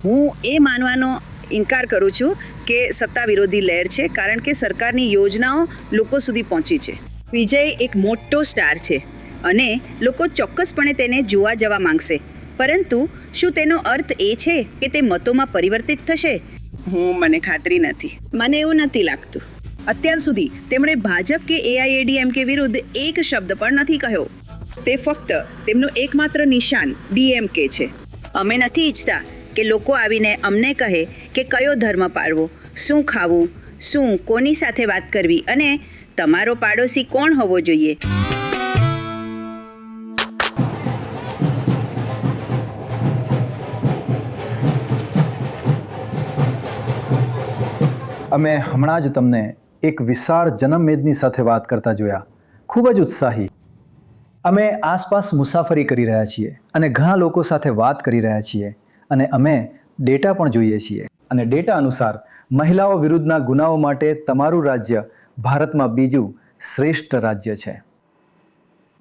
હું એ માનવાનો ઇનકાર કરું છું કે સત્તા વિરોધી લહેર છે, કારણ કે સરકારની યોજનાઓ લોકો સુધી પહોંચી છે. વિજય એક મોટો સ્ટાર છે અને લોકો ચોક્કસપણે તેને જોવા જવા માંગશે. પરંતુ શું તેનો અર્થ એ છે કે તે મતોમાં પરિવર્તિત થશે? મને ખાતરી નથી. મને એવું નથી લાગતું. અત્યાર સુધી તેમણે ભાજપ કે AIADMK વિરુદ્ધ એક શબ્દ પણ નથી કહ્યો. તે ફક્ત તેમનું એકમાત્ર નિશાન DMK છે. અમે નથી ઈચ્છતા કે લોકો આવીને અમને કહે કે કયો ધર્મ પાળવો, શું ખાવું, શું કોની સાથે વાત કરવી અને તમારો પાડોશી કોણ હોવો જોઈએ. અમે હમણાં જ તમને એક વિશાળ જનમેદની સાથે વાત કરતા જોયા, ખૂબ જ ઉત્સાહી. અમે આસપાસ મુસાફરી કરી રહ્યા છીએ અને ઘણા લોકો સાથે વાત કરી રહ્યા છીએ અને અમે ડેટા પણ જોઈએ છીએ. અને ડેટા અનુસાર મહિલાઓ વિરુદ્ધના ગુનાઓ માટે તમારું રાજ્ય ભારતમાં બીજું શ્રેષ્ઠ રાજ્ય છે.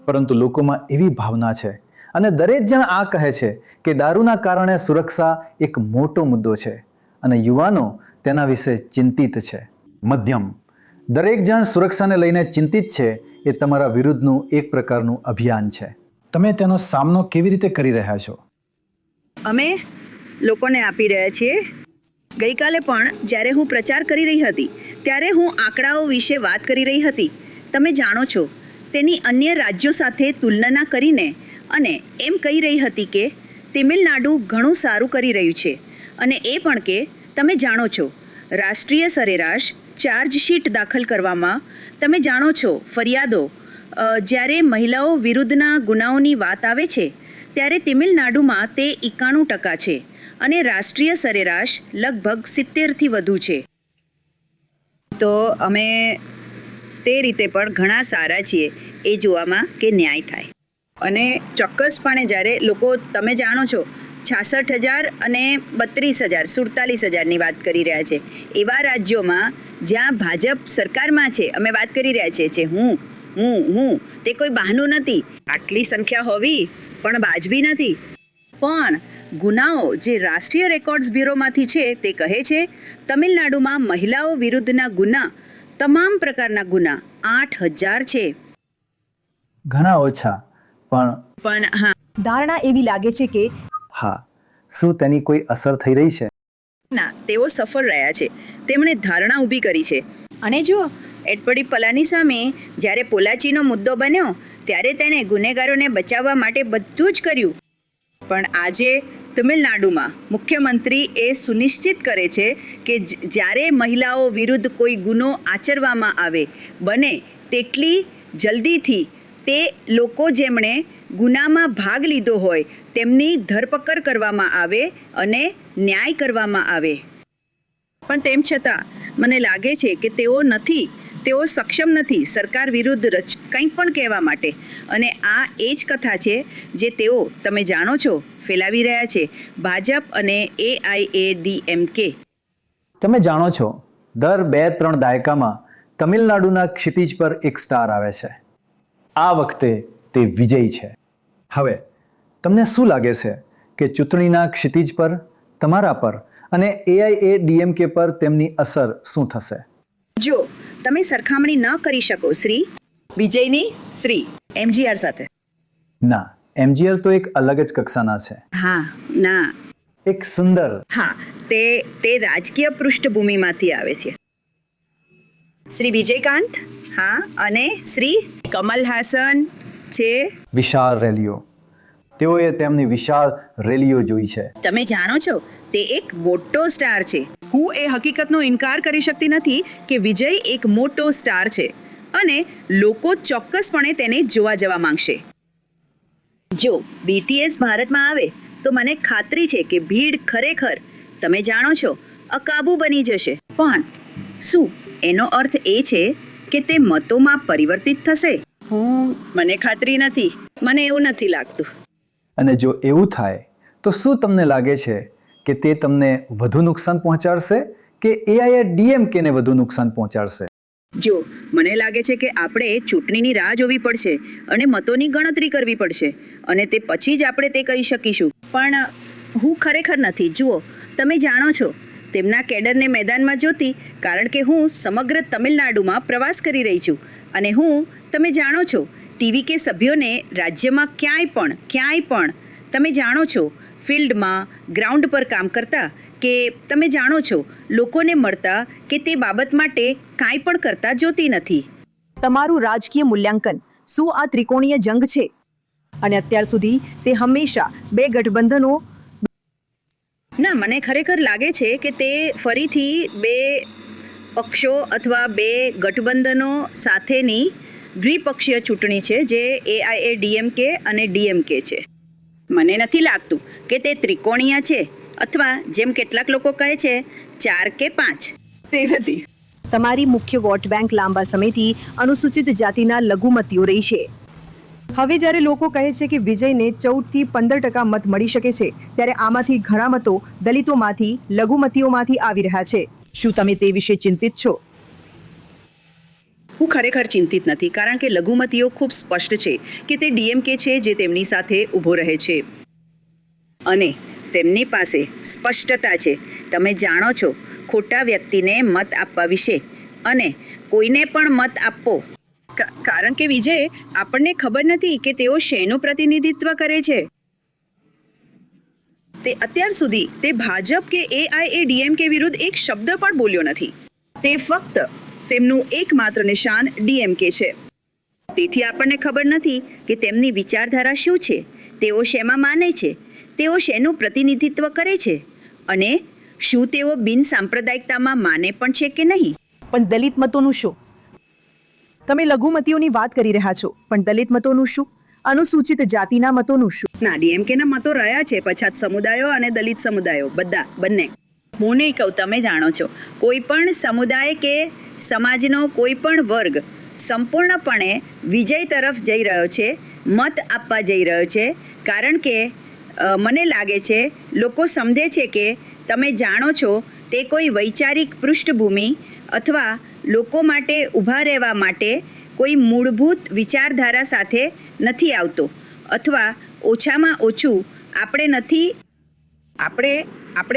પરંતુ લોકોમાં એવી ભાવના છે અને દરેક જણ આ કહે છે કે દારૂના કારણે સુરક્ષા એક મોટો મુદ્દો છે અને યુવાનો તેના વિશે ચિંતિત છે. મધ્યમ દરેક જણ સુરક્ષાને લઈને ચિંતિત છે. એ તમારા વિરુદ્ધનું એક પ્રકારનું અભિયાન છે. તમે તેનો સામનો કેવી રીતે કરી રહ્યા છો? અમે લોકોને આપી રહ્યા છીએ. ગઈકાલે પણ જ્યારે હું પ્રચાર કરી રહી હતી ત્યારે હું આંકડાઓ વિશે વાત કરી રહી હતી. તમે જાણો છો, તેની અન્ય રાજ્યો સાથે તુલના કરીને અને એમ કહી રહી હતી કે તમિલનાડુ ઘણું સારું કરી રહ્યું છે. અને એ પણ કે તમે જાણો છો, રાષ્ટ્રીય સરેરાશ ચાર્જશીટ દાખલ કરવામાં, તમે જાણો છો, ફરિયાદો, જ્યારે મહિલાઓ વિરુદ્ધના ગુનાઓની વાત આવે છે ત્યારે તમિલનાડુમાં તે 91% છે અને રાષ્ટ્રીય સરેરાશ લગભગ 70થી વધુ છે. તો અમે તે રીતે પણ ઘણા સારા છીએ એ જોવામાં કે ન્યાય થાય. અને ચોક્કસપણે જ્યારે લોકો, તમે જાણો છો, 66,000 અને 32,000, 47,000ની વાત કરી રહ્યા છે એવા રાજ્યોમાં જ્યાં ભાજપ સરકારમાં છે, અમે વાત કરી રહ્યા છીએ. હું તે કોઈ બહાનું નથી. આટલી સંખ્યા હોવી પણ વાજબી નથી. પણ ગુનાઓ જે રાષ્ટ્રીય રેકોર્ડ્સ બ્યુરોમાંથી છે તે કહે છે તમિલનાડુમાં મહિલાઓ વિરુદ્ધના ગુના, તમામ પ્રકારના ગુના 8,000 છે. ઘણા ઓછા, પણ હા, ધારણા એવી લાગે છે કે હા, શું તેની કોઈ અસર થઈ રહી છે? ના, તેઓ સફળ રહ્યા છે. તેમણે ધારણા ઊભી કરી છે. અને જુઓ, એડપડી પલાનીસામી જ્યારે પોલાચીનો મુદ્દો બન્યો ત્યારે તેણે ગુનેગારોને બચાવવા માટે બધું જ કર્યું. પણ આજે તમિલનાડુમાં મુખ્યમંત્રી એ સુનિશ્ચિત કરે છે કે જ્યારે મહિલાઓ વિરુદ્ધ કોઈ ગુનો આચરવામાં આવે, બને તેટલી જલ્દીથી તે લોકો જેમણે ગુનામાં ભાગ લીધો હોય તેમની ધરપકડ કરવામાં આવે અને ન્યાય કરવામાં આવે. પણ તેમ છતાં મને લાગે છે કે તેઓ સક્ષમ નથી સરકાર વિરુદ્ધ કંઈ પણ કહેવા માટે. અને આ એ જ કથા છે જે તેઓ, તમે જાણો છો, ફેલાવી રહ્યા છે, ભાજપ અને AIADMK. તમે જાણો છો, દર 2-3 દાયકામાં તમિલનાડુના ક્ષિતિજ પર એક સ્ટાર આવે છે. આ વખતે તે વિજય છે. હવે તમને શું લાગે છે કે ચૂંટણીના ક્ષિતિજ પર, તમારા પર અને AIADMK પર તેમની અસર શું થશે? જો તમે સરખામણી ન કરી શકો શ્રી વિજયની શ્રી MGR સાથે. ના, MGR તો એક અલગ જ કક્ષાના છે. હા, ના, એક સુંદર. હા, તે રાજકીય પૃષ્ઠભૂમિમાંથી આવે છે. શ્રી વિજયકાંત, હા, અને શ્રી કમલ હાસન છે. વિશાળ રેલીઓ, તેઓએ તેમની વિશાળ રેલીઓ જોઈ છે. તમે જાણો છો, તે એક મોટો સ્ટાર છે. હું એ હકીકતનો ઇનકાર કરી શકતી નથી કે વિજય એક મોટો સ્ટાર છે અને લોકો ચોક્કસપણે તેને જોવા જવા માંગશે. જો BTS ભારતમાં આવે તો મને ખાતરી છે કે ભીડ ખરેખર, તમે જાણો છો, અકાબુ બની જશે. પણ શું એનો અર્થ એ છે કે તે મતોમાં પરિવર્તિત થશે? મને ખાતરી નથી. મને એવું નથી લાગતું. અને જો એવું થાય તો શું તમને લાગે છે કે તે તમને વધુ નુકસાન પહોંચાડશે કે AIADMKને વધુ નુકસાન પહોંચાડશે? જો મને લાગે છે કે આપણે ચૂંટણીની રાહ જોવી પડશે અને મતોની ગણતરી કરવી પડશે અને તે પછી જ આપણે તે કહી શકીશું. પણ હું ખરેખર નથી. જુઓ, તમે જાણો છો, તેમના કેડરને મેદાનમાં જોતી, કારણ કે હું સમગ્ર તમિલનાડુમાં પ્રવાસ કરી રહી છું અને તમે જાણો છો, ટીવી કે સભ્યોને રાજ્યમાં ક્યાંય પણ તમે જાણો છો, ફિલ્ડમાં ગ્રાઉન્ડ પર કામ કરતા કે તમે જાણો છો, લોકોને મળતા કે તે બાબત માટે કાંઈ પણ કરતા જોતી નથી. તમારું રાજકીય મૂલ્યાંકન શું આ ત્રિકોણીય જંગ છે? અને અત્યાર સુધી તે હંમેશા બે ગઠબંધનો ના, મને ખરેખર લાગે છે કે તે ફરીથી બે પક્ષો અથવા બે ગઠબંધનો સાથેની દ્વિપક્ષીય ચૂંટણી છે, જે AIADMK અને DMK છે. મને નથી લાગતું કે તે ત્રિકોણીય છે અથવા જેમ કેટલાક લોકો કહે છે 4 કે 5. તે નથી. તમારી મુખ્ય વોટ બેંક લાંબા સમયથી અનુસૂચિત જાતિના લઘુમતીઓ રહી છે. હવે જ્યારે લોકો કહે છે કે વિજયને 14 થી 15% મત મળી શકે છે, ત્યારે આમાંથી ઘણા મતો દલિતોમાંથી, લઘુમતીઓમાંથી આવી રહ્યા છે. શું તમે તે વિશે ચિંતિત છો? હું ખરેખર ચિંતિત નથી, કારણ કે લઘુમતીઓ ખૂબ સ્પષ્ટ છે કે તે DMK છે જે તેમની સાથે ઊભો રહે છે અને તેમની પાસે સ્પષ્ટતા છે. તમે જાણો છો, ખોટા વ્યક્તિને મત આપવા વિશે અને કોઈને પણ મત આપવો, કારણ કે વિજય, આપણને ખબર નથી કે તેઓ શેનું પ્રતિનિધિત્વ કરે છે. તે અત્યાર સુધી તે ભાજપ કે AIADMK વિરુદ્ધ એક શબ્દ પણ બોલ્યો નથી. તે ફક્ત તેમનું એકમાત્ર નિશાન DMK છે. તેથી આપણને ખબર નથી કે તેમની વિચારધારા શું છે, તેઓ શેમાં માને છે, તેઓ શેનું પ્રતિનિધિત્વ કરે છે અને શું તેઓ બિનસાંપ્રદાયિકતામાં માને પણ છે કે નહીં. પણ દલિત મતોનું શું? તમે લઘુમતીઓની વાત કરી રહ્યા છો, પણ દલિત મતોનું શું? અનુસૂચિત જાતિના મતોનું શું? ના, DMKના મતો રહ્યા છે પછાત સમુદાયો અને દલિત સમુદાયો, બંને. હું નહીં કહું, તમે જાણો છો, કોઈ પણ સમુદાય કે સમાજનો કોઈ પણ વર્ગ સંપૂર્ણપણે વિજય તરફ જઈ રહ્યો છે, મત આપવા જઈ રહ્યો છે, કારણ કે મને લાગે છે લોકો સમજે છે કે તમે જાણો છો, તે કોઈ વૈચારિક પૃષ્ઠભૂમિ અથવા લોકો માટે ઊભા રહેવા માટે કોઈ મૂળભૂત વિચારધારા સાથે નથી આવતો, અથવા ઓછામાં ઓછું આપણે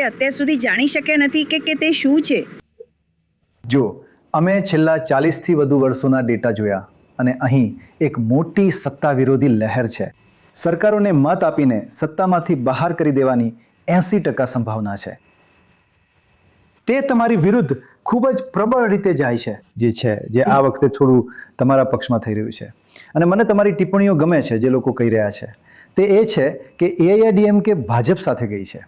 અત્યાર સુધી જાણી શક્યા નથી કે તે શું છે. જો અમે છેલ્લા 40થી વધુ વર્ષોના ડેટા જોયા અને અહીં એક મોટી સત્તા વિરોધી લહેર છે. સરકારોને મત આપીને સત્તામાંથી બહાર કરી દેવાની 80% સંભાવના છે. તે તમારી વિરુદ્ધ ખૂબ જ પ્રબળ રીતે જાય છે, જે આ વખતે થોડું તમારા પક્ષમાં થઈ રહ્યું છે. અને મને તમારી ટિપ્પણીઓ ગમે છે, જે લોકો કહી રહ્યા છે તે એ છે કે AIADMK ભાજપ સાથે ગઈ છે.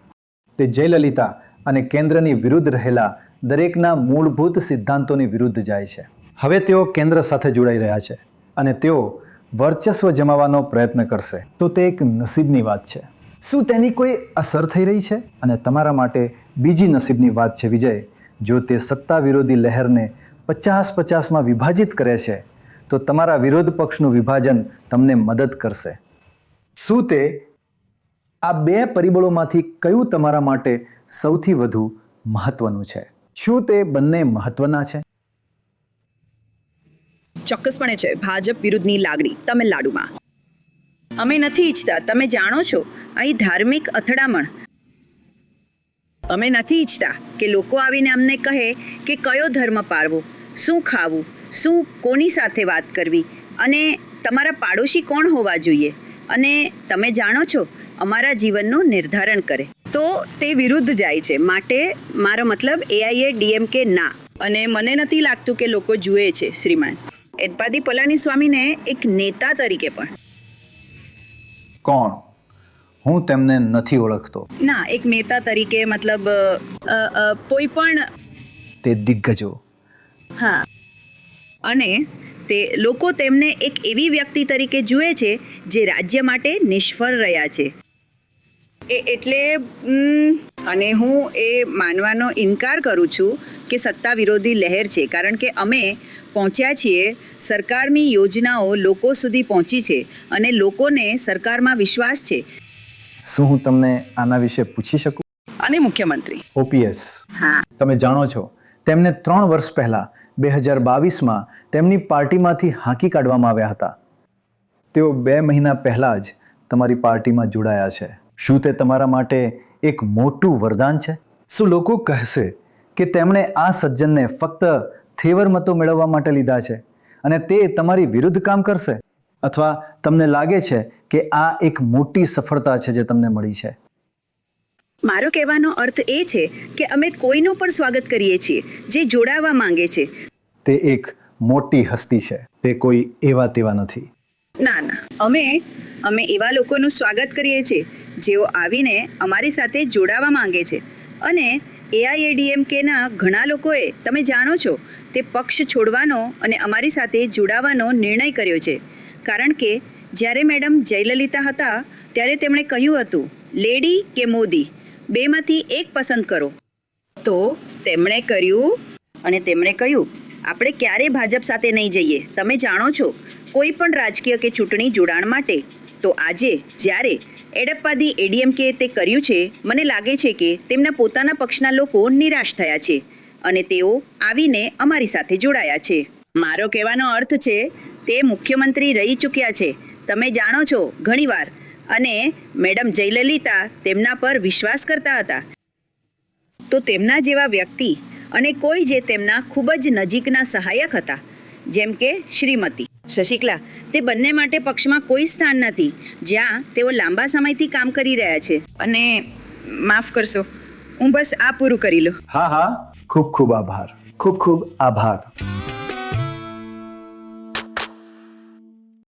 તે જયલલિતા અને કેન્દ્રની વિરુદ્ધ રહેલા દરેકના મૂળભૂત સિદ્ધાંતોની વિરુદ્ધ જાય છે. હવે તેઓ કેન્દ્ર સાથે જોડાઈ રહ્યા છે અને તેઓ વર્ચસ્વ જમાવવાનો પ્રયત્ન કરશે. તો તે એક નસીબની વાત છે. શું તેની કોઈ અસર થઈ રહી છે? અને તમારા માટે બીજી નસીબની વાત છે વિજય, જો તે સત્તા વિરોધી લહેરને 50-50માં વિભાજિત કરે છે, તો તમારા વિરોધ પક્ષનું વિભાજન તમને મદદ કરશે. શું તે આ બે પરિબળોમાંથી કયું તમારા માટે સૌથી વધુ મહત્વનું છે? શું તે બંને મહત્વના છે? ચોક્કસપણે છે ભાજપ વિરુદ્ધની લાગણી તમિલનાડુમાં. અમે નથી ઈચ્છતા, તમે જાણો છો, અહીં ધાર્મિક અથડામણ. અમે નથી ઈચ્છતા કે લોકો આવીને અમને કહે કે કયો ધર્મ પાળવો, શું ખાવું, શું કોની સાથે વાત કરવી અને તમારા પાડોશી કોણ હોવા જોઈએ, અને તમે જાણો છો, અમારા જીવનનું નિર્ધારણ કરે. તો તે વિરુદ્ધ જાય છે. માટે મારો મતલબ AIADMK ના. અને મને નથી લાગતું કે લોકો જુએ છે શ્રીમાન એડપાદી પલાનીસ્વામીને એક નેતા તરીકે પણ. કોણ? હું તેમને નથી ઓળખતો. ના, એક નેતા તરીકે, મતલબ કોઈ પણ. તે દિગ્ગજો. હા, અને તે લોકો તેમને એક એવી વ્યક્તિ તરીકે જુએ છે જે રાજ્ય માટે નિષ્ફળ રહ્યા છે. અને હું એ માનવાનો ઇનકાર કરું છું કે સત્તા વિરોધી લહેર છે, કારણ કે અમે પહોંચ્યા છીએ, સરકારની યોજનાઓ લોકો સુધી પહોંચી છે અને લોકોને સરકારમાં વિશ્વાસ છે. શું હું તમને આના વિશે પૂછી શકું? અને મુખ્યમંત્રી OPS, હા, તમે જાણો છો, તેમને 3 વર્ષ પહેલા 2022માં તેમની પાર્ટીમાંથી હાંકી કાઢવામાં આવ્યા હતા. તેઓ 2 મહિના પહેલા જ તમારી પાર્ટીમાં જોડાયા છે. શું તે તમારા માટે એક મોટું વરદાન છે? શું લોકો કહેશે કે તેમણે આ સજ્જનને ફક્ત થેવર મતો મેળવવા માટે લીધા છે અને તે તમારી વિરુદ્ધ કામ કરશે? અથવા તમને લાગે છે કે આ એક મોટી સફળતા છે જે તમને મળી છે? મારો કહેવાનો અર્થ એ છે કે અમે કોઈનું પણ સ્વાગત કરીએ છીએ જે જોડાવા માંગે છે. તે એક મોટી હસ્તી છે, તે કોઈ એવા તેવા નથી. ના, અમે એવા લોકોનું સ્વાગત કરીએ છીએ જેઓ આવીને અમારી સાથે જોડાવા માંગે છે. અને AIADMKના ઘણા લોકોએ, તમે જાણો છો, તે પક્ષ છોડવાનો અને અમારી સાથે જોડાવાનો નિર્ણય કર્યો છે. કારણ કે જ્યારે મેડમ જયલલિતા હતા ત્યારે તેમણે કહ્યું હતું, લેડી કે મોદી, બેમાંથી એક પસંદ કરો. તો તેમણે કર્યું અને તેમણે કહ્યું, આપણે ક્યારે ભાજપ સાથે નહીં જઈએ, તમે જાણો છો, કોઈ પણ રાજકીય કે ચૂંટણી જોડાણ માટે. તો આજે જ્યારે એડપ્પાદી ADMK તે કર્યું છે, મને લાગે છે કે તેમના પોતાના પક્ષના લોકો નિરાશ થયા છે અને તેઓ આવીને અમારી સાથે જોડાયા છે. મારો કહેવાનો અર્થ છે, તે મુખ્યમંત્રી રહી ચૂક્યા છે, તમે જાણો છો, ઘણીવાર. અને મેડમ જયલલિતા તેમના પર વિશ્વાસ કરતા હતા. તો તેમના જેવા વ્યક્તિ અને કોઈ જે તેમના ખૂબ જ નજીકના સહાયક હતા, જેમ કે શ્રીમતી શશિકલા, તે બંને માટે પક્ષમાં કોઈ સ્થાન નથી જ્યાં તેઓ લાંબા સમયથી કામ કરી રહ્યા છે. અને માફ કરશો, હું બસ આ પૂરું કરી લઉં. હા, ખૂબ ખૂબ આભાર. ખૂબ ખૂબ આભાર.